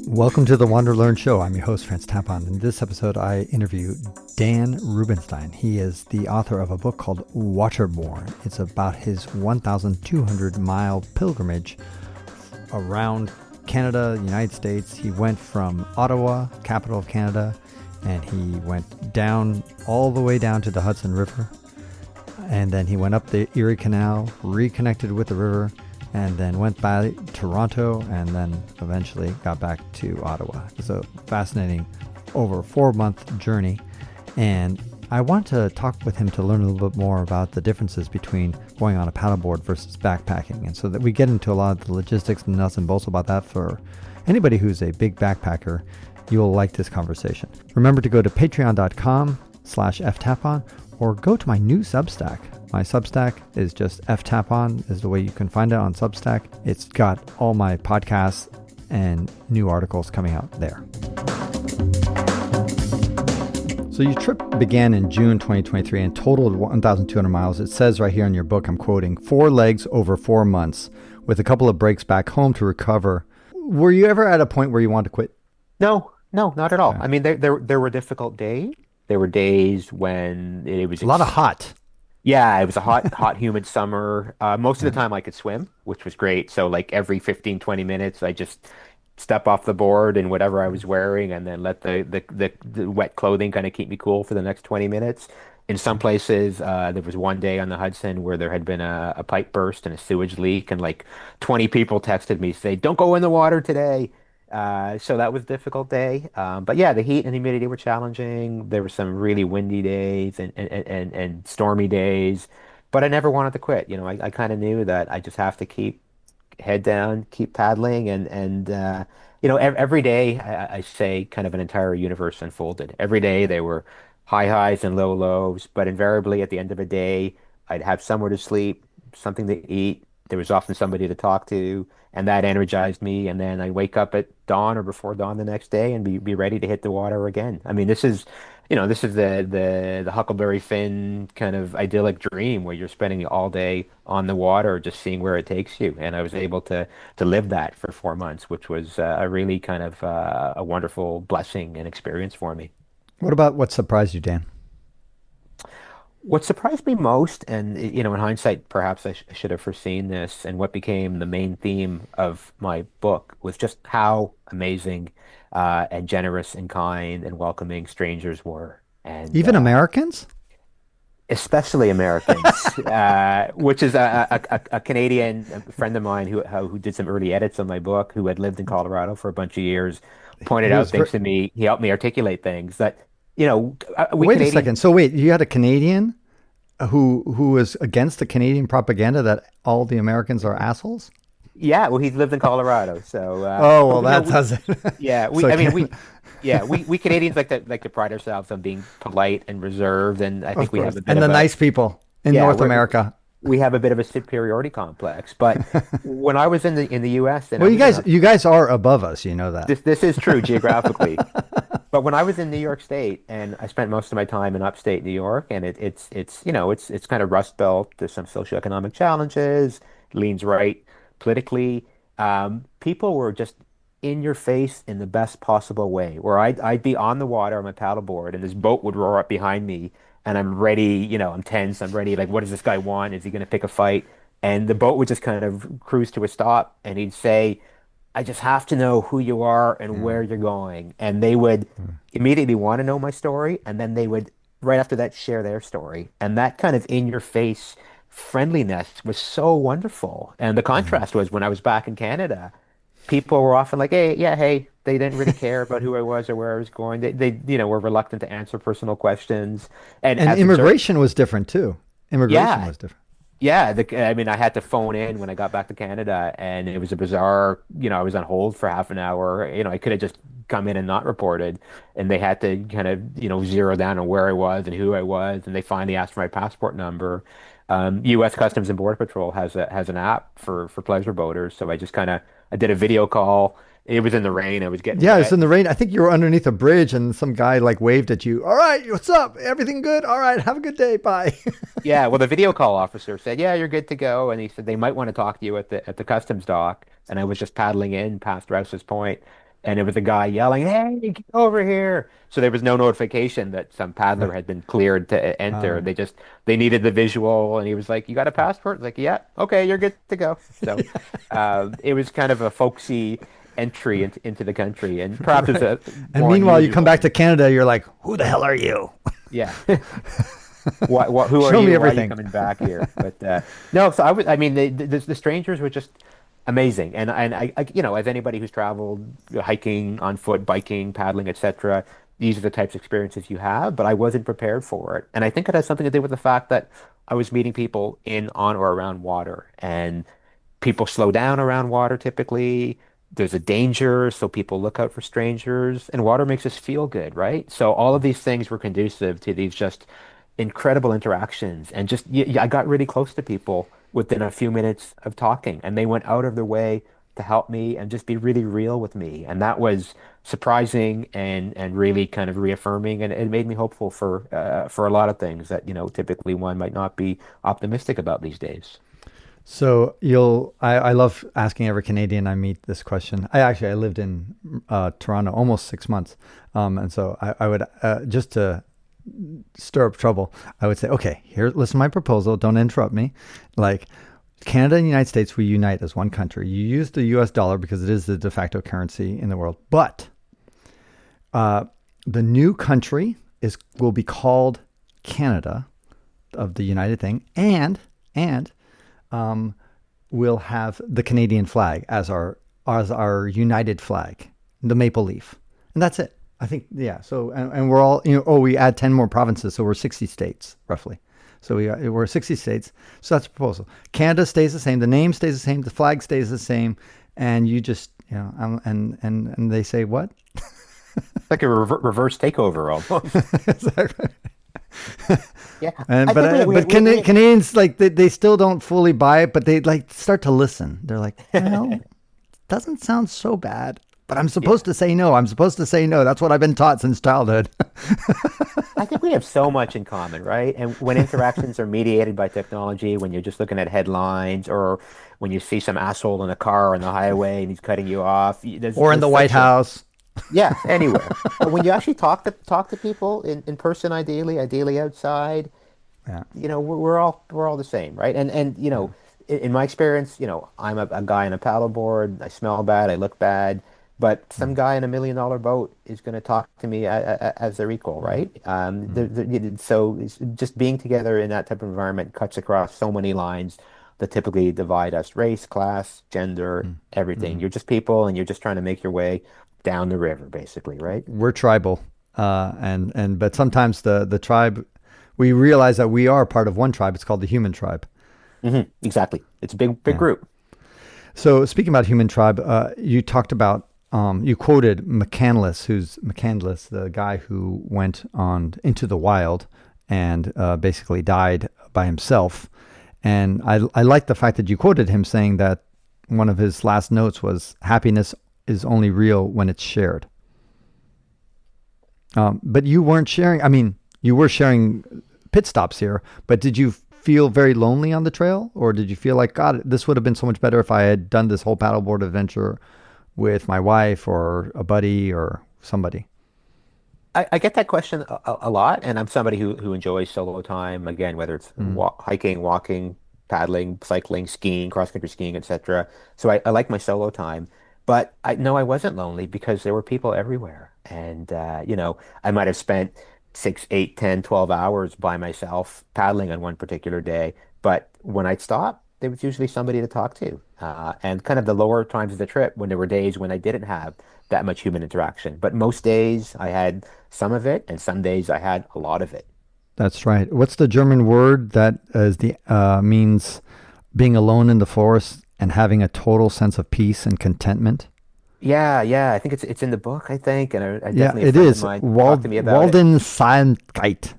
Welcome to the WanderLearn show. I'm your host, Tapon. In this episode, I interview Dan Rubinstein. He is the author of a book called Waterborne. It's about his 1,200-mile pilgrimage around Canada, United States. He went from Ottawa, capital of Canada, and he went down all the way down to the Hudson River. And then he went up the Erie Canal, reconnected with the river, and then went by Toronto, and then eventually got back to Ottawa. It's a fascinating over 4-month journey, and I want to talk with him to learn a little bit more about the differences between going on a paddleboard versus backpacking, and so that we get into a lot of the logistics and nuts and bolts about that. For anybody who's a big backpacker, you'll like this conversation. Remember to go to patreon.com/ftapon or go to my new Substack. My Substack is just ftapon is the way you can find it on Substack. It's got all my podcasts and new articles coming out there. So your trip began in June 2023 and totaled 1,200 miles. It says right here in your book, I'm quoting, 4 legs over 4 months with a couple of breaks back home to recover. Were you ever at a point where you wanted to quit? No, not at all. Okay. I mean, there were difficult days. There were days when it was A lot of hot. Yeah, it was a hot, humid summer. Most of the time I could swim, which was great. So like every 15, 20 minutes, I just step off the board in whatever I was wearing and then let the wet clothing kind of keep me cool for the next 20 minutes. In some places, there was one day on the Hudson where there had been a pipe burst and a sewage leak, and like 20 people texted me say, "Don't go in the water today." So that was a difficult day. But yeah, the heat and humidity were challenging. There were some really windy days and stormy days, but I never wanted to quit. I kind of knew that I just have to keep head down, keep paddling, and every day I say kind of an entire universe unfolded. Every day there were high highs and low lows, but invariably at the end of a day, I'd have somewhere to sleep, something to eat. There was often somebody to talk to, and that energized me. And then I wake up at dawn or before dawn the next day and be ready to hit the water again. I mean, this is the Huckleberry Finn kind of idyllic dream where you're spending all day on the water, just seeing where it takes you. And I was able to live that for 4 months, which was a really kind of a wonderful blessing and experience for me. What about what surprised you, Dan? What surprised me most, and in hindsight, perhaps I should have foreseen this, and what became the main theme of my book was just how amazing and generous and kind and welcoming strangers were, and Even Americans? especially Americans, which is a Canadian friend of mine who did some early edits on my book, who had lived in Colorado for a bunch of years, pointed He out was things to me. He helped me articulate things that, we Wait a Canadians. second. So wait, you had a Canadian who was against the Canadian propaganda that all the Americans are assholes? Yeah, well, he lived in Colorado, so Oh, well, but, that does it. yeah, So I mean, can, we Canadians like to pride ourselves on being polite and reserved, and I of think we have course. a bit And the of a nice people in yeah, North America. we have a bit of a superiority complex. But when I was in the U.S. and I Well, you was in guys, you guys are above us. You know that. this is true geographically, but when I was in New York State, and I spent most of my time in upstate New York, and it's kind of Rust Belt. There's some socioeconomic challenges, leans right politically. People were just in your face in the best possible way. Where I'd be on the water on my paddleboard, and this boat would roar up behind me, and I'm ready. I'm tense. I'm ready. Like, what does this guy want? Is he going to pick a fight? And the boat would just kind of cruise to a stop, and he'd say, "I just have to know who you are and Mm, where you're going." And they would mm, immediately want to know my story, and then they would right after that share their story. And that kind of in your face friendliness was so wonderful. And the mm. contrast was when I was back in Canada, people were often like, "Hey, yeah, hey." They didn't really care about who I was or where I was going. They were reluctant to answer personal questions. And And as observed, immigration was different too. Immigration yeah, was different. yeah, I mean, I had to phone in when I got back to Canada, and it was a bizarre, I was on hold for half an hour. I could have just come in and not reported, and they had to kind of, zero down on where I was and who I was, and they finally asked for my passport number. U.S. Customs and Border Patrol has an app for pleasure boaters, so I did a video call. It was in the rain. I was getting Yeah, it's wet. in the rain. I think you were underneath a bridge, and some guy like waved at you. All right, what's up? Everything good? All right, have a good day. Bye. Yeah, well, the video call officer said, "Yeah, you're good to go," and he said they might want to talk to you at the customs dock. And I was just paddling in past Rouse's Point, and it was a guy yelling, "Hey, get over here!" So there was no notification that some paddler Right. had been cleared to enter. They needed the visual, and he was like, "You got a passport?" Like, "Yeah, okay, you're good to go." So it was kind of a folksy entry into the country, and perhaps it's Right. a And more meanwhile, you come unusual back to than Canada, you're like, who the hell are you? yeah. Who are Show me you? Why are you everything. coming back here? But no, so I mean, the strangers were just amazing, and as anybody who's traveled, hiking, on foot, biking, paddling, etc., these are the types of experiences you have. But I wasn't prepared for it, and I think it has something to do with the fact that I was meeting people in, on, or around water, and people slow down around water typically. There's a danger, so people look out for strangers, and water makes us feel good, right? So all of these things were conducive to these just incredible interactions, and just I got really close to people within a few minutes of talking, and they went out of their way to help me and just be really real with me, and that was surprising and really kind of reaffirming, and it made me hopeful for a lot of things that typically one might not be optimistic about these days. So I love asking every Canadian I meet this question. I lived in Toronto almost 6 months. And so I would, just to stir up trouble, I would say, okay, here, listen to my proposal. Don't interrupt me. Like, Canada and the United States, we unite as one country. You use the US dollar because it is the de facto currency in the world. But uh, the new country will be called Canada of the United thing, and um, we'll have the Canadian flag as our united flag, the maple leaf, and that's it. I think, yeah. So and we're all, we add 10 more provinces, so we're 60 states roughly. So we're 60 states. So that's the proposal. Canada stays the same. The name stays the same. The flag stays the same. And you just, and they say what? It's like a reverse takeover almost. Exactly. Yeah, And I think but Canadians, like, they still don't fully buy it, but they like start to listen. They're like, well, it doesn't sound so bad, but I'm yeah. supposed to say no. I'm supposed to say no. That's what I've been taught since childhood. I think we have so much in common, right? And when interactions are mediated by technology, when you're just looking at headlines, or when you see some asshole in a car on the highway and he's cutting you off, Or in there's the White friction. House. Yeah, anywhere. But when you actually talk to people in person, ideally outside, Yeah, we're all the same, right? And yeah, in my experience, I'm a guy in a paddleboard. I smell bad, I look bad, but some mm, guy in $1 million boat is going to talk to me as their equal, right? mm, So just being together in that type of environment cuts across so many lines that typically divide us: race, class, gender, mm, everything. mm. You're just people, and you're just trying to make your way down the river, basically, right? We're tribal, and but sometimes the tribe, we realize that we are part of one tribe. It's called the human tribe. Exactly. It's a big Yeah. group. So speaking about human tribe, you talked about, you quoted McCandless, the guy who went on into the wild and basically died by himself. And I like the fact that you quoted him saying that one of his last notes was, happiness is only real when it's shared. But you weren't sharing. I mean, you were sharing pit stops here, but did you feel very lonely on the trail, or did you feel like, God, this would have been so much better if I had done this whole paddleboard adventure with my wife or a buddy or somebody? I get that question a lot, and I'm somebody who enjoys solo time. Again, whether it's Mm, hiking, walking, paddling, cycling, skiing, cross-country skiing, etc. So I like my solo time, but I no, I wasn't lonely because there were people everywhere, and I might have spent 6, 8, 10, 12 hours by myself paddling on one particular day, but when I'd stop, there was usually somebody to talk to, and kind of the lower times of the trip when there were days when I didn't have that much human interaction. But most days I had some of it, and some days I had a lot of it. that's right. What's the German word that is the means being alone in the forest and having a total sense of peace and contentment? Yeah, yeah, I think it's in the book, I think, and I Yeah, definitely a it friend of is. mine talked to me about it. Waldensamkeit.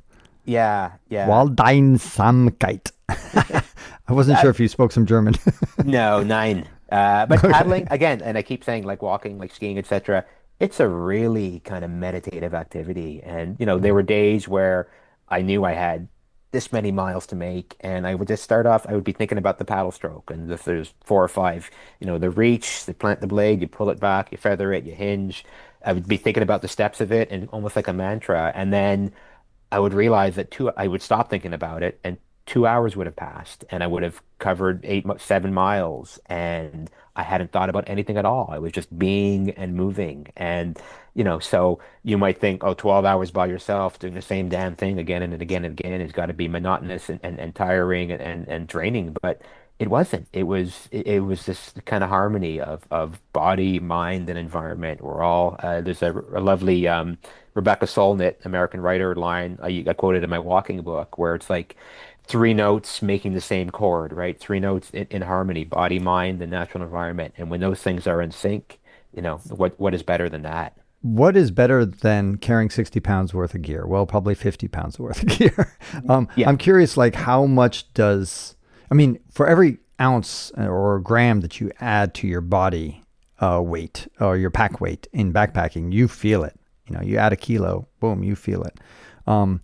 Yeah, yeah. Waldeinsamkeit. I wasn't sure That, if you spoke some German. no, nine. But paddling Okay. again, and I keep saying like walking, like skiing, etc. It's a really kind of meditative activity, and there were days where I knew I had this many miles to make, and I would just start off. I would be thinking about the paddle stroke, and if there's four or five, the reach, the plant the blade, you pull it back, you feather it, you hinge. I would be thinking about the steps of it, and almost like a mantra, and then I would realize that I would stop thinking about it, and 2 hours would have passed, and I would have covered 7 miles, and I hadn't thought about anything at all. I was just being and moving. And, so you might think, oh, 12 hours by yourself doing the same damn thing again and again and again has got to be monotonous and tiring and draining. But it wasn't. It was this kind of harmony of body, mind, and environment. There's a lovely Rebecca Solnit, American writer, line I quoted in my walking book where it's like three notes making the same chord, right? Three notes in harmony, body, mind, and natural environment. And when those things are in sync, what is better than that? What is better than carrying 60 pounds worth of gear? Well, probably 50 pounds worth of gear. Yeah. I'm curious, like, how much for every ounce or gram that you add to your body weight or your pack weight in backpacking, you feel it. You add a kilo, boom, you feel it. And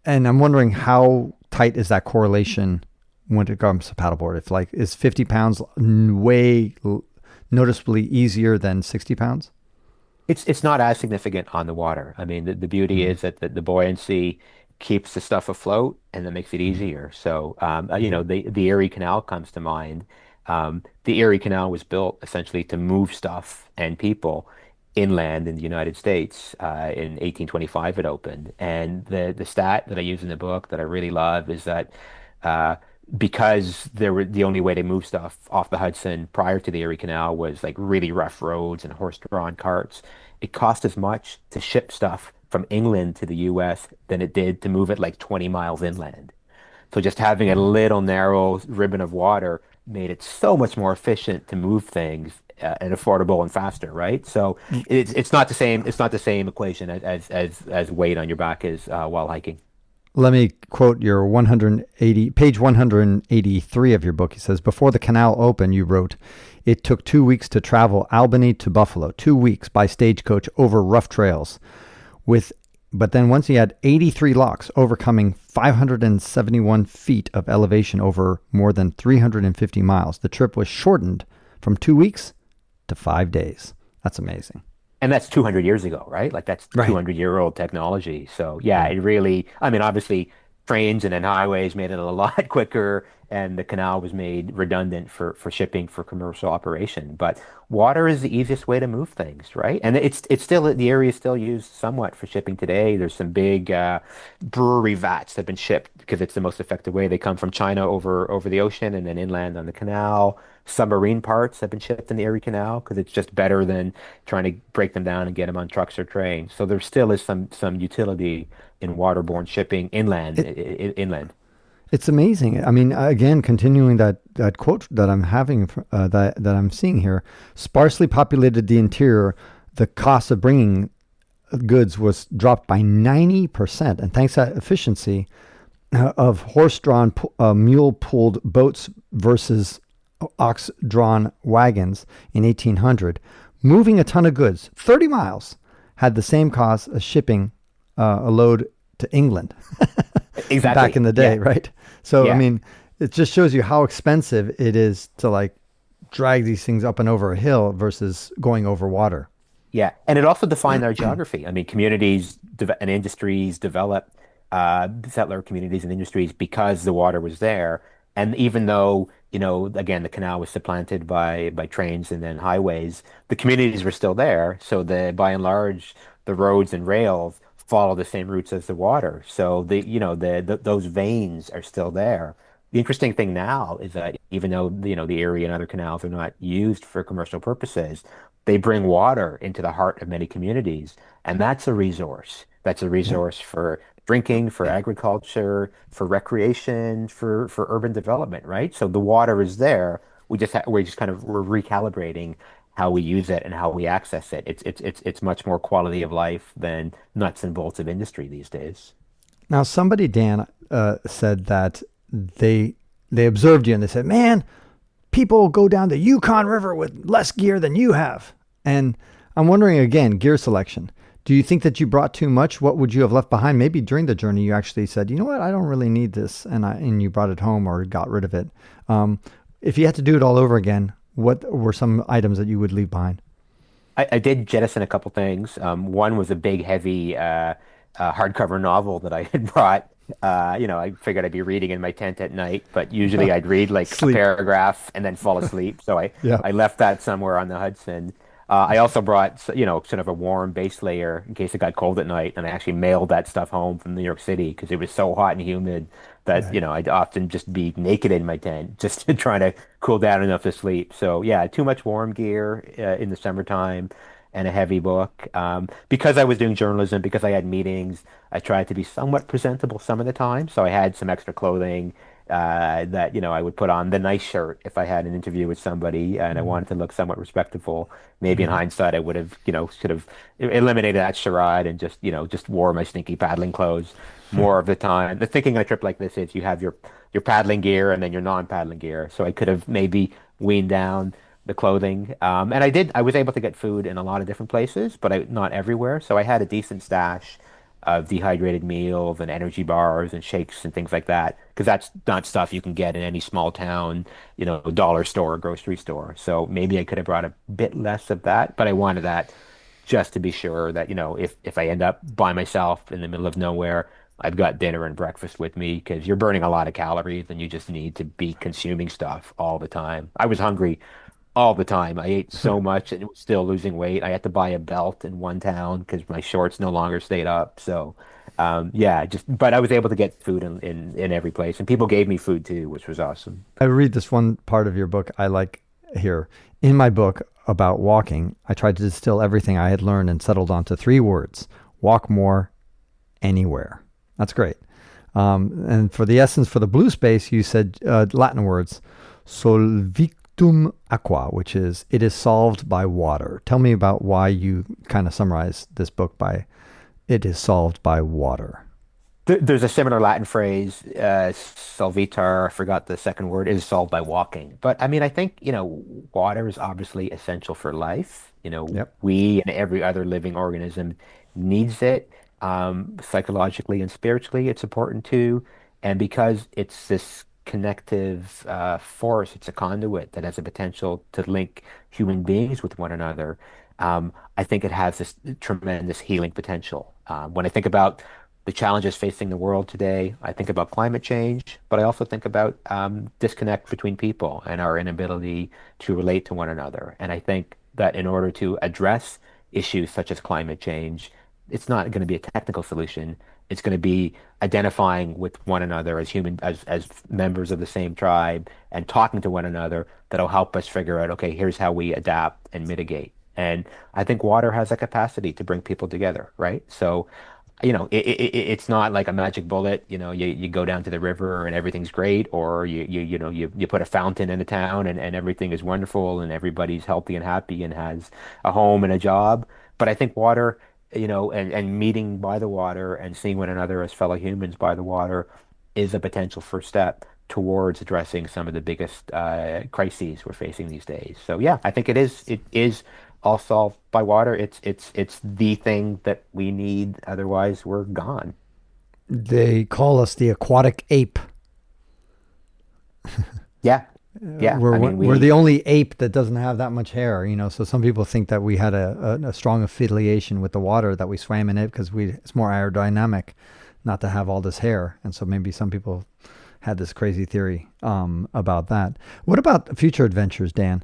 I'm wondering how tight is that correlation when it comes to paddleboard? If is 50 pounds way noticeably easier than 60 pounds? It's not as significant on the water. I mean, the beauty is that the buoyancy keeps the stuff afloat and that makes it easier. So, the Erie Canal comes to mind. The Erie Canal was built essentially to move stuff and people inland in the United States. In 1825, it opened. And the stat that I use in the book that I really love is that uh, because the only way to move stuff off the Hudson prior to the Erie Canal was like really rough roads and horse-drawn carts. It cost as much to ship stuff from England to the US than it did to move it like 20 miles inland. So just having a little narrow ribbon of water made it so much more efficient to move things and affordable and faster, right? So it's not the same. It's not the same equation as weight on your back is while hiking. Let me quote your page 183 of your book. He says, before the canal opened, you wrote, it took 2 weeks to travel Albany to Buffalo, 2 weeks by stagecoach over rough trails. But then once he had 83 locks, overcoming 571 feet of elevation over more than 350 miles, the trip was shortened from 2 weeks to 5 days. That's amazing. And that's 200 years ago, right? Like that's Right. 200-year-old technology. So yeah, it really, I mean, obviously trains and then highways made it a lot quicker and the canal was made redundant for shipping for commercial operation. But water is the easiest way to move things, right? And it's still, the area is still used somewhat for shipping today. There's some big brewery vats that have been shipped because it's the most effective way. They come from China over the ocean and then inland on the canal. Submarine parts have been shipped in the Erie Canal because it's just better than trying to break them down and get them on trucks or trains. So there still is some utility in waterborne shipping inland. It's amazing. I mean, again, continuing that quote that I'm having, that I'm seeing here, sparsely populated the interior, the cost of bringing goods was dropped by 90%. And thanks to that efficiency of horse-drawn, mule-pulled boats versus ox-drawn wagons in 1800, moving a ton of goods, 30 miles, had the same cost as shipping a load to England. Exactly. Back in the day, Yeah. right? So, Yeah. I mean, it just shows you how expensive it is to drag these things up and over a hill versus going over water. Yeah, and it also defined our geography. I mean, and industries developed, settler communities and industries because the water was there. And even though, again, the canal was supplanted by trains and then highways, the communities were still there. So by and large, the roads and rails follow the same routes as the water. So those veins are still there. The interesting thing now is that even though, the Erie and other canals are not used for commercial purposes, they bring water into the heart of many communities. And that's a resource. That's a Yeah. resource for drinking, for agriculture, for recreation, for urban development, right? So the water is there. We're recalibrating how we use it and how we access it. It's much more quality of life than nuts and bolts of industry these days. Now, somebody, Dan, said that they observed you and they said, man, people go down the Yukon River with less gear than you have. And I'm wondering again, gear selection. Do you think that you brought too much? What would you have left behind? Maybe during the journey, you actually said, you know what, I don't really need this, and you brought it home or got rid of it. Um, if you had to do it all over again, what were some items that you would leave behind? I did jettison a couple things. One was a big, heavy hardcover novel that I had brought. I figured I'd be reading in my tent at night, but usually I'd read like a Sleep. paragraph and then fall asleep. So I, Yeah. I left that somewhere on the Hudson. I also brought, sort of a warm base layer in case it got cold at night, and I actually mailed that stuff home from New York City because it was so hot and humid that, Yeah. I'd often just be naked in my tent just trying to cool down enough to sleep. So yeah, too much warm gear in the summertime and a heavy book. Because I was doing journalism, because I had meetings, I tried to be somewhat presentable some of the time. So I had some extra clothing that, I would put on the nice shirt if I had an interview with somebody and I Mhm. wanted to look somewhat respectful. Maybe in Mhm. hindsight, I would have, sort of eliminated that charade and just wore my stinky paddling clothes more of the time. The thinking on a trip like this is you have your paddling gear and then your non-paddling gear. So I could have maybe weaned down the clothing. And I was able to get food in a lot of different places, but not everywhere. So I had a decent stash of dehydrated meals and energy bars and shakes and things like that, because that's not stuff you can get in any small town, dollar store or grocery store. So maybe I could have brought a bit less of that, but I wanted that just to be sure that, if I end up by myself in the middle of nowhere, I've got dinner and breakfast with me because you're burning a lot of calories and you just need to be consuming stuff all the time. I was hungry all the time. I ate so much and was still losing weight. I had to buy a belt in one town because my shorts no longer stayed up. So, yeah, but I was able to get food in every place, and people gave me food too, which was awesome. I read this one part of your book I like here. In my book about walking, I tried to distill everything I had learned and settled onto three words: walk more, anywhere. That's great. And for the essence, for the blue space, you said Latin words, solvitum aqua, which is it is solved by water. Tell me about why you kind of summarize this book by it is solved by water. There's a similar Latin phrase, solvitar, I forgot the second word, is solved by walking. But I mean, I think, water is obviously essential for life. Yep. We and every other living organism needs it. Psychologically and spiritually, it's important too. And because it's this connective force, it's a conduit that has a potential to link human beings with one another. I think it has this tremendous healing potential. When I think about the challenges facing the world today. I think about climate change, but I also think about disconnect between people and our inability to relate to one another. And I think that in order to address issues such as climate change, it's not going to be a technical solution. It's going to be identifying with one another as as members of the same tribe and talking to one another that'll help us figure out, okay, here's how we adapt and mitigate. And I think water has a capacity to bring people together, right? So it's not like a magic bullet. You go down to the river and everything's great, or you put a fountain in a town and everything is wonderful and everybody's healthy and happy and has a home and a job. But I think water, and meeting by the water and seeing one another as fellow humans by the water is a potential first step towards addressing some of the biggest crises we're facing these days. So yeah, I think it is all solved by water. It's the thing that we need. Otherwise, we're gone. They call us the aquatic ape. Yeah, yeah. We're I mean, we're the only ape that doesn't have that much hair, you know. So some people think that we had a strong affiliation with the water that we swam in it because we it's more aerodynamic, not to have all this hair. And so maybe some people had this crazy theory about that. What about future adventures, Dan?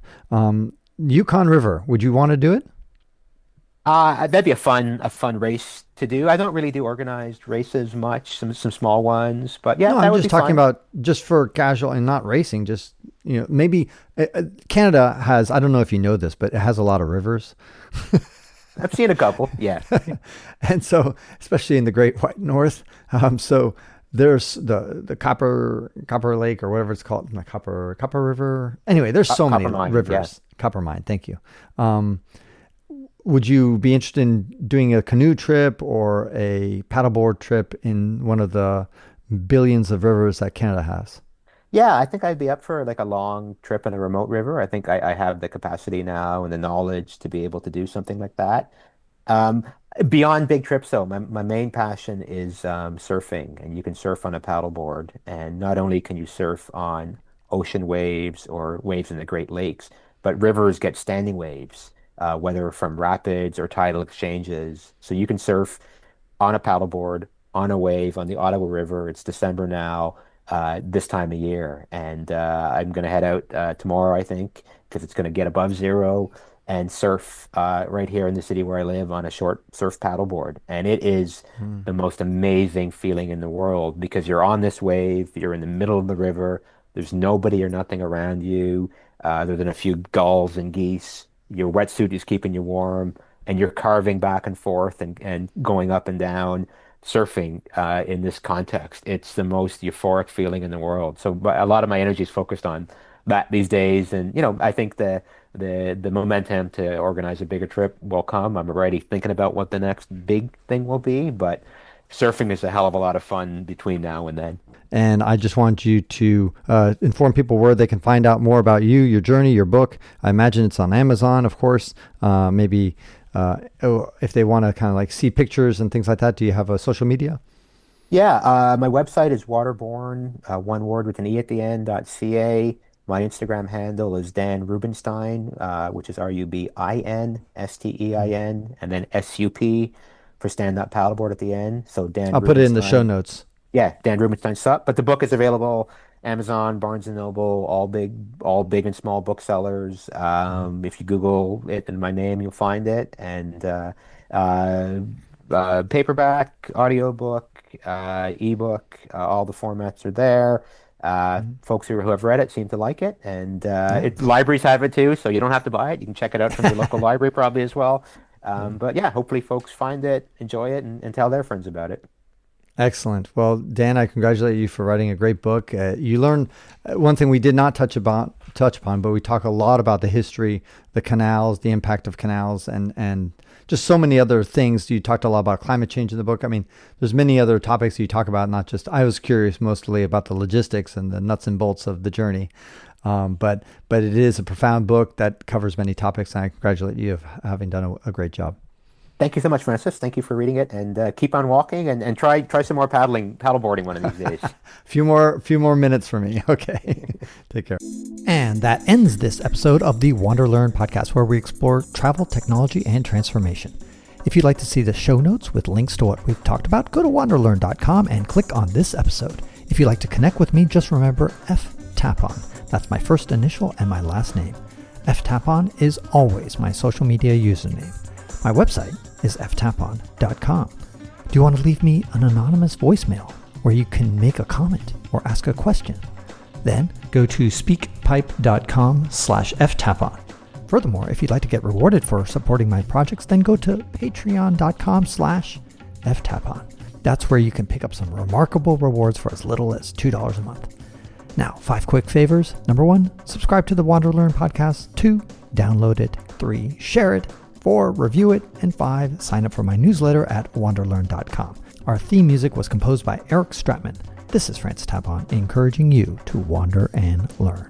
Yukon River, would you want to do it? that'd be a fun race to do. I don't really do organized races much. Some small ones, but yeah, No, I'm that would just be talking fun. about just for casual and not racing. Just maybe Canada has. I don't know if you know this, but it has a lot of rivers. I've seen a couple. Yeah. And so especially in the Great White North. So there's the Copper Lake or whatever it's called, the Copper River. Anyway, there's so many Copper mining. Yeah. rivers. Copper Mine. Thank you. Um, would you be interested in doing a canoe trip or a paddleboard trip in one of the billions of rivers that Canada has? Yeah, I think I'd be up for like a long trip in a remote river. I think I have the capacity now and the knowledge to be able to do something like that. Beyond big trips, though, my main passion is surfing, and you can surf on a paddleboard. And not only can you surf on ocean waves or waves in the Great Lakes, but rivers get standing waves, whether from rapids or tidal exchanges. So you can surf on a paddleboard, on a wave on the Ottawa River. It's December now, this time of year. And I'm going to head out tomorrow, I think, because it's going to get above zero and surf right here in the city where I live on a short surf paddleboard. And it is Mm. the most amazing feeling in the world because you're on this wave, you're in the middle of the river, there's nobody or nothing around you, other than a few gulls and geese. Your wetsuit is keeping you warm and you're carving back and forth and going up and down, surfing in this context. It's the most euphoric feeling in the world. So a lot of my energy is focused on that these days. And, I think the momentum to organize a bigger trip will come. I'm already thinking about what the next big thing will be, but surfing is a hell of a lot of fun between now and then. And I just want you to inform people where they can find out more about you, your journey, your book. I imagine it's on Amazon, of course. Maybe if they want to kind of like see pictures and things like that. Do you have a social media? Yeah, my website is waterborne, one word with an E at the end, .ca. My Instagram handle is Dan Rubinstein, which is Rubinstein, and then SUP for stand up paddleboard at the end. So Dan I'll put it in the show Rubinstein. notes. Yeah, Dan Rubinstein Sup. But the book is available Amazon, Barnes and Noble, all big and small booksellers. If you Google it and my name, you'll find it. And uh, paperback, audiobook, ebook, all the formats are there. Mhm. Folks who have read it seem to like it, and Yeah. libraries have it too, so you don't have to buy it. You can check it out from your local library probably as well. Yeah. But yeah, hopefully folks find it, enjoy it, and tell their friends about it. Excellent. Well, Dan, I congratulate you for writing a great book. You learn one thing we did not touch upon, but we talk a lot about the history, the canals, the impact of canals, and just so many other things. You talked a lot about climate change in the book. I mean, there's many other topics you talk about. Not just I was curious mostly about the logistics and the nuts and bolts of the journey. But it is a profound book that covers many topics, and I congratulate you of having done a great job. Thank you so much, Francis. Thank you for reading it, and keep on walking, and try some more paddleboarding one of these days. Few more minutes for me. Okay. Take care. And that ends this episode of the WanderLearn podcast, where we explore travel, technology, and transformation. If you'd like to see the show notes with links to what we've talked about, go to wanderlearn.com and click on this episode. If you'd like to connect with me, just remember F Tapon. That's my first initial and my last name. F Tapon is always my social media username. My website is ftapon.com. Do you want to leave me an anonymous voicemail where you can make a comment or ask a question? Then go to speakpipe.com/ftapon. Furthermore, if you'd like to get rewarded for supporting my projects, then go to patreon.com/ftapon. That's where you can pick up some remarkable rewards for as little as $2 a month. Now, 5 quick favors. Number 1, subscribe to the WanderLearn podcast. 2, download it. 3, share it. 4, review it. And 5, sign up for my newsletter at wanderlearn.com. Our theme music was composed by Eric Stratman. This is Francis Tapon, encouraging you to wander and learn.